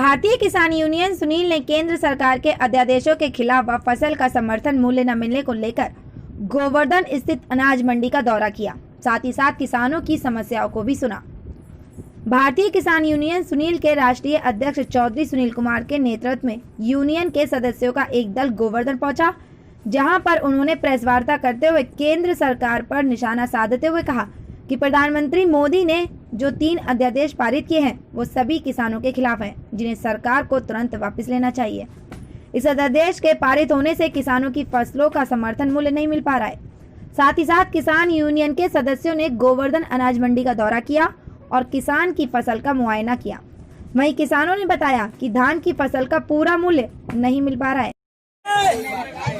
भारतीय किसान यूनियन सुनील ने केंद्र सरकार के अध्यादेशों के खिलाफ व फसल का समर्थन मूल्य न मिलने को लेकर गोवर्धन स्थित अनाज मंडी का दौरा किया। साथ ही साथ किसानों की समस्याओं को भी सुना। भारतीय किसान यूनियन सुनील के राष्ट्रीय अध्यक्ष चौधरी सुनील कुमार के नेतृत्व में यूनियन के सदस्यों का एक दल गोवर्धन पहुंचा, जहां पर उन्होंने प्रेस वार्ता करते हुए केंद्र सरकार पर निशाना साधते हुए कहा कि प्रधानमंत्री मोदी ने जो 3 अध्यादेश पारित किए हैं वो सभी किसानों के खिलाफ हैं, जिन्हें सरकार को तुरंत वापस लेना चाहिए। इस अध्यादेश के पारित होने से किसानों की फसलों का समर्थन मूल्य नहीं मिल पा रहा है। साथ ही साथ किसान यूनियन के सदस्यों ने गोवर्धन अनाज मंडी का दौरा किया और किसान की फसल का मुआयना किया। वहीं किसानों ने बताया कि धान की फसल का पूरा मूल्य नहीं मिल पा रहा है।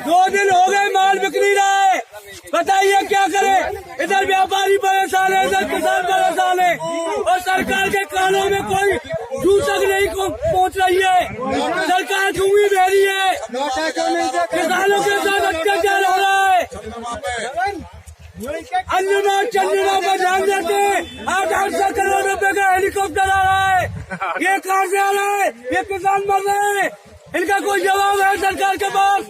2 दिन हो गए, माल बिक नहीं रहा है, बताइए क्या करें। इधर व्यापारी परेशान है, इधर किसान परेशान है और सरकार के कानों में कोई सूचक नहीं पहुंच रही है। सरकार की उम्मीद है रही है, किसानों के साथ अत्याचार हो रहा है। अन्नना चंदना पर ध्यान देते 800 करोड़ रुपए का हेलीकॉप्टर आ रहा है, ये कहाँ से आ रहा है? ये किसान मर रहे हैं, इनका कोई जवाब है सरकार के पास?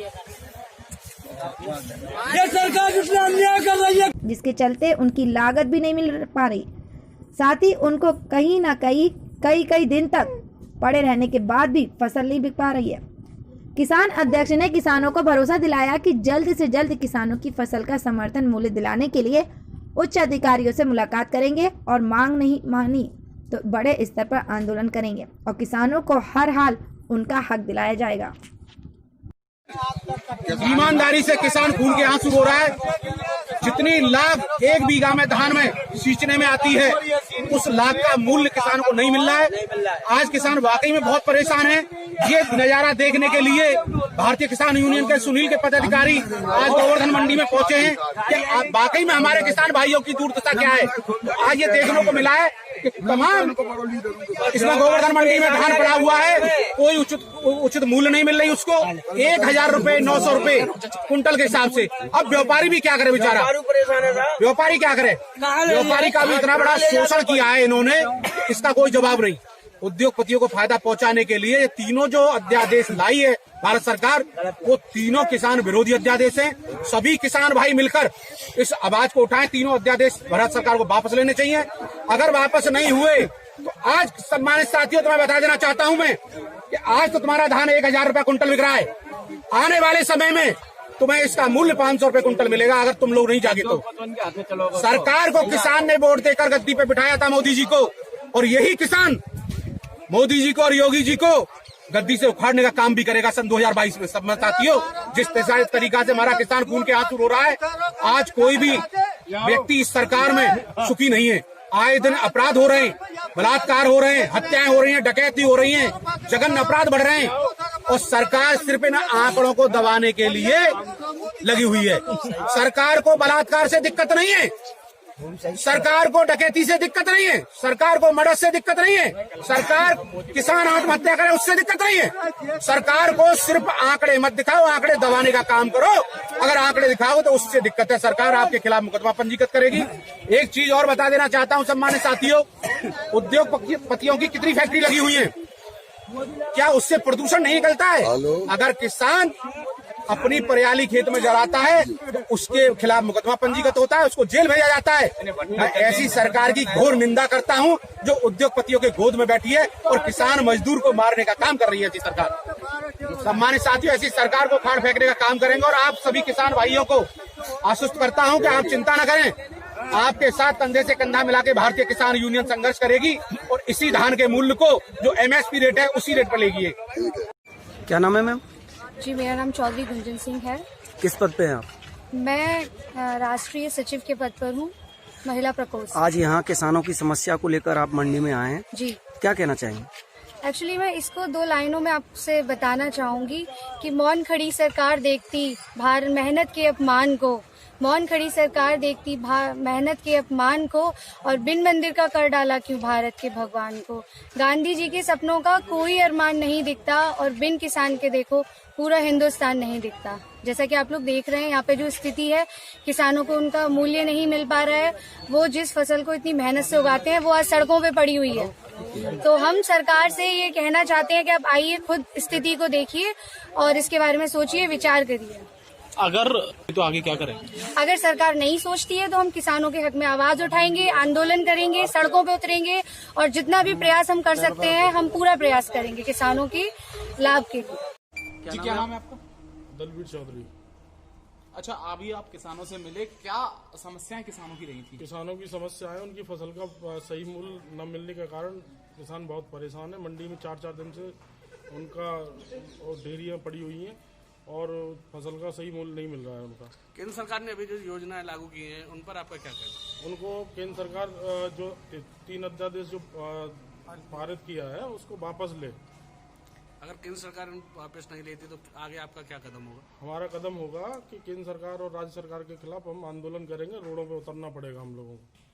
ये सरकार जितना अन्याय कर रही है, जिसके चलते उनकी लागत भी नहीं मिल पा रही। साथ ही उनको कहीं न कहीं कई दिन तक पड़े रहने के बाद भी फसल नहीं बिक पा रही है। किसान अध्यक्ष ने किसानों को भरोसा दिलाया कि जल्द से जल्द किसानों की फसल का समर्थन मूल्य दिलाने के लिए उच्च अधिकारियों से मुलाकात करेंगे और मांग नहीं मानी तो बड़े स्तर पर आंदोलन करेंगे और किसानों को हर हाल उनका हक दिलाया जाएगा। ईमानदारी से किसान खून के आंसू रो रहा है। जितनी लाख 1 बीघा में धान में सींचने में आती है, उस लाख का मूल्य किसान को नहीं मिल रहा है। आज किसान वाकई में बहुत परेशान है। ये नजारा देखने के लिए भारतीय किसान यूनियन के सुनील के पदाधिकारी आज गोवर्धन मंडी में पहुंचे हैं कि वाकई में हमारे किसान भाइयों की दुर्दशा क्या है। आज ये देखने को मिला है कि तमाम इसमें गोवर्धन मंडी में धान पड़ा हुआ है, कोई उचित मूल्य नहीं मिल रही उसको। 1000 रुपए 900 रुपए कुंटल के हिसाब से। अब व्यापारी भी क्या करे बेचारा, व्यापारी क्या करे? व्यापारी का भी इतना बड़ा शोषण किया है इन्होंने, इसका कोई जवाब नहीं। उद्योगपतियों को फायदा पहुंचाने के लिए ये तीनों जो अध्यादेश लाई है भारत सरकार, वो तीनों किसान विरोधी अध्यादेश हैं। सभी किसान भाई मिलकर इस आवाज को उठाएं। तीनों अध्यादेश भारत सरकार को वापस लेने चाहिए। अगर वापस नहीं हुए तो आज सम्मानित साथियों तुम्हें बता देना चाहता हूं मैं कि आज तो तुम्हारा धान 1000 रुपया कुंटल बिक रहा है, आने वाले समय में तुम्हें इसका मूल्य 500 रुपए कुंटल मिलेगा अगर तुम लोग नहीं जागे तो। सरकार को किसान ने वोट देकर गद्दी पे बिठाया था मोदी जी को, और यही किसान मोदी जी को और योगी जी को गद्दी से उखाड़ने का काम भी करेगा सन 2022 में। सब साथियों, जिस तरीका से हमारा किसान खून के आंसू रो रहा है, आज कोई भी व्यक्ति इस सरकार में सुखी नहीं है। आए दिन अपराध हो रहे हैं, बलात्कार हो रहे हैं, हत्याएं हो रही हैं, डकैती हो रही हैं, जघन्य अपराध बढ़ रहे हैं और सरकार सिर्फ इन आंकड़ों को दबाने के लिए लगी हुई है। सरकार को बलात्कार से दिक्कत नहीं है, सरकार को डकैती से दिक्कत नहीं है, सरकार को मर्डर से दिक्कत नहीं है, सरकार किसान आत्महत्या करे उससे दिक्कत नहीं है। सरकार को सिर्फ आंकड़े मत दिखाओ, आंकड़े दबाने का काम करो। अगर आंकड़े दिखाओ तो उससे दिक्कत है, सरकार आपके खिलाफ मुकदमा पंजीकृत करेगी। एक चीज और बता देना चाहता हूं सम्मानित साथियों, उद्योगपतियों की कितनी फैक्ट्री लगी हुई है, क्या उससे प्रदूषण नहीं निकलता है? अगर किसान अपनी पराली खेत में जलाता है तो उसके खिलाफ मुकदमा पंजीकृत होता है, उसको जेल भेजा जाता है। मैं ऐसी सरकार की घोर निंदा करता हूं जो उद्योगपतियों के गोद में बैठी है और किसान मजदूर को मारने का काम कर रही है ऐसी सरकार। सम्मानित साथियों, ऐसी सरकार को फाड़ फेंकने का काम करेंगे और आप सभी किसान भाइयों को आश्वस्त करता हूं कि आप चिंता न करें, आपके साथ कंधे से कंधा मिला के भारतीय किसान यूनियन संघर्ष करेगी और इसी धान के मूल्य को जो MSP रेट है उसी रेट पर लेगी। क्या नाम है मैम? जी, मेरा नाम चौधरी गुंजन सिंह है। किस पद पे हैं आप? मैं राष्ट्रीय सचिव के पद पर हूँ, महिला प्रकोष्ठ। आज यहाँ किसानों की समस्या को लेकर आप मंडी में आए हैं, जी क्या कहना चाहेंगे? एक्चुअली मैं इसको 2 लाइनों में आपसे बताना चाहूंगी कि मौन खड़ी सरकार देखती मेहनत के अपमान को, मौन खड़ी सरकार देखती मेहनत के अपमान को, और बिन मंदिर का कर डाला क्यों भारत के भगवान को। गांधी जी के सपनों का कोई अरमान नहीं दिखता, और बिन किसान के देखो पूरा हिंदुस्तान नहीं दिखता। जैसा कि आप लोग देख रहे हैं यहाँ पे जो स्थिति है, किसानों को उनका मूल्य नहीं मिल पा रहा है। वो जिस फसल को इतनी मेहनत से उगाते हैं वो आज सड़कों पे पड़ी हुई है। तो हम सरकार से ये कहना चाहते हैं कि आप आइए, खुद स्थिति को देखिए और इसके बारे में सोचिए, विचार करिए। अगर तो आगे क्या करें? अगर सरकार नहीं सोचती है तो हम किसानों के हक में आवाज उठाएंगे, आंदोलन करेंगे, सड़कों पे उतरेंगे, और जितना भी प्रयास हम कर सकते हैं हम पूरा प्रयास करेंगे किसानों के लाभ के लिए। जी, क्या नाम है आपका? दलवीर चौधरी। अच्छा, अभी आप किसानों से मिले, क्या समस्याएं किसानों की रही थी? किसानों की समस्या है, उनकी फसल का सही मूल्य न मिलने के कारण किसान बहुत परेशान है। मंडी में 4-4 दिन से उनका ढेरियां पड़ी हुई हैं और फसल का सही मूल्य नहीं मिल रहा है उनका। केंद्र सरकार ने अभी जो योजनाएं लागू की हैं उन पर आपका क्या कहना है? उनको केंद्र सरकार जो 3 अध्यादेश जो पारित किया है उसको वापस ले। अगर केंद्र सरकार वापस नहीं लेती तो आगे आपका क्या कदम होगा? हमारा कदम होगा कि केंद्र सरकार और राज्य सरकार के खिलाफ हम आंदोलन करेंगे, रोडों पे उतरना पड़ेगा हम लोगों को।